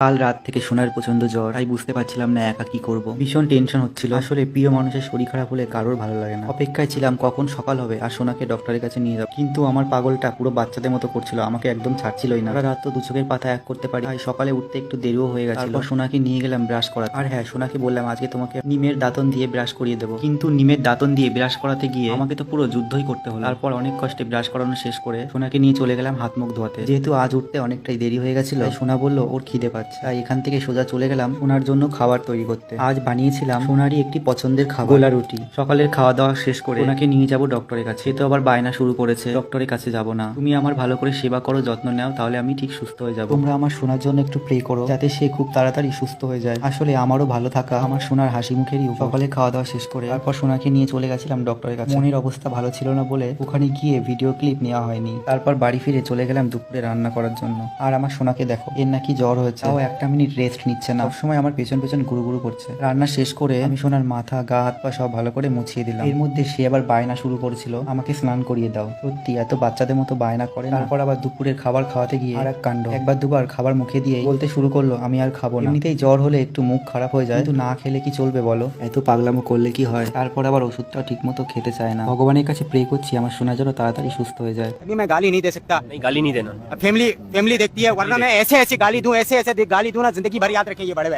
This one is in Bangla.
কাল রাত থেকে সোনার প্রচন্ড জ্বর, তাই বুঝতে পারছিলাম না একা কি করব। ভীষণ টেনশন হচ্ছিল। আসলে প্রিয় মানুষের শরীর খারাপ হলে কারোর ভালো লাগে না। অপেক্ষায় ছিলাম কখন সকাল হবে আর সোনাকে ডক্টরের কাছে নিয়ে যাবো, কিন্তু আমার পাগলটা পুরো বাচ্চাদের মতো করছিল, আমাকে একদম ছাড়ছিলই না। সারা রাত তো দু চোখের পাতা এক করতে পারি, তাই সকালে উঠতে একটু দেরিও হয়ে গেছিল। তারপর সোনাকে নিয়ে গেলাম ব্রাশ করাতে। আর হ্যাঁ, সোনাকে বললাম আজকে তোমাকে নিমের দাঁতন দিয়ে ব্রাশ করিয়ে দেবো, কিন্তু নিমের দাঁতন দিয়ে ব্রাশ করাতে গিয়ে আমাকে তো পুরো যুদ্ধই করতে হলো। তারপর অনেক কষ্টে ব্রাশ করানো শেষ করে সোনাকে নিয়ে চলে গেলাম হাত মুখ ধোয়াতে। যেহেতু আজ উঠতে অনেকটাই দেরি হয়ে গেছিল, তাই সোনা বললো ওর খিদে পাচ্ছে, তাই এখান থেকে সোজা চলে গেলাম সোনার জন্য খাবার তৈরি করতে। আজ বানিয়েছিলাম সোনারই একটি পছন্দের খাবার, গোলা রুটি। সকালের খাওয়া দাওয়া শেষ করে সোনাকে নিয়ে যাব ডক্টরের কাছে। সে তো আবার বায়না শুরু করেছে, ডক্টরের কাছে যাব না, তুমি আমার ভালো করে সেবা করো, যত্ন নাও, তাহলে আমি ঠিক সুস্থ হয়ে যাব। তোমরা আমার সোনার জন্য একটু প্রে করো যাতে সে খুব তাড়াতাড়ি সুস্থ হয়ে যায়। আসলে আমারও ভালো থাকা আমার সোনার হাসি মুখেরই উপর। সকালে খাওয়া দাওয়া শেষ করে তারপর সোনাকে নিয়ে চলে গেছিলাম ডক্টরের কাছে। মনের অবস্থা ভালো ছিল না বলে ওখানে গিয়ে ভিডিও ক্লিপ নেওয়া হয়নি। তারপর বাড়ি ফিরে চলে গেলাম দুপুরে রান্না করার জন্য। আর আমার সোনাকে দেখো, এর নাকি জ্বর হয়েছে, তাও একটা মিনিট রেস্ট নিচ্ছে না, সবসময় আমার পেছন পেছন গুরু গুরু করছে। রান্না শেষ করে আমি সোনার মাথা, গা হাত পা সব ভালো করে মুছিয়ে দিলাম। এর মধ্যে সে আবার বায়না শুরু করেছিল আমাকে স্নান করিয়ে দাও। সত্যি এত বাচ্চাদের মতো বায়না করে। তারপর আবার দুপুরের খাবার খাওয়াতে গিয়ে আর এক কাণ্ড, একবার দুবার খাবার মুখে দিয়ে বলতে শুরু করলো আমি আর খাবো না। এমনিতেই জ্বর হলে একটু মুখ খারাপ হয়ে যায়, কিন্তু না খেলে কি চলবে বলো, এত পাগলামো করলে কি হয়। তারপর আবার ওষুধটাও ঠিক মতো খেতে চায় না। ভগবানের কাছে প্রে করছি আমার সোনা যেন তাড়াতাড়ি সুস্থ হয়ে যায়। अभी मैं गाली नहीं दे सकता। नहीं गाली नहीं देना। अब फैमिली फैमिली देखती है, वरना मैं ऐसे ऐसी गाली दूं, ऐसे ऐसे गाली दूं ना, जिंदगी भर याद रखें ये बड़े भाई।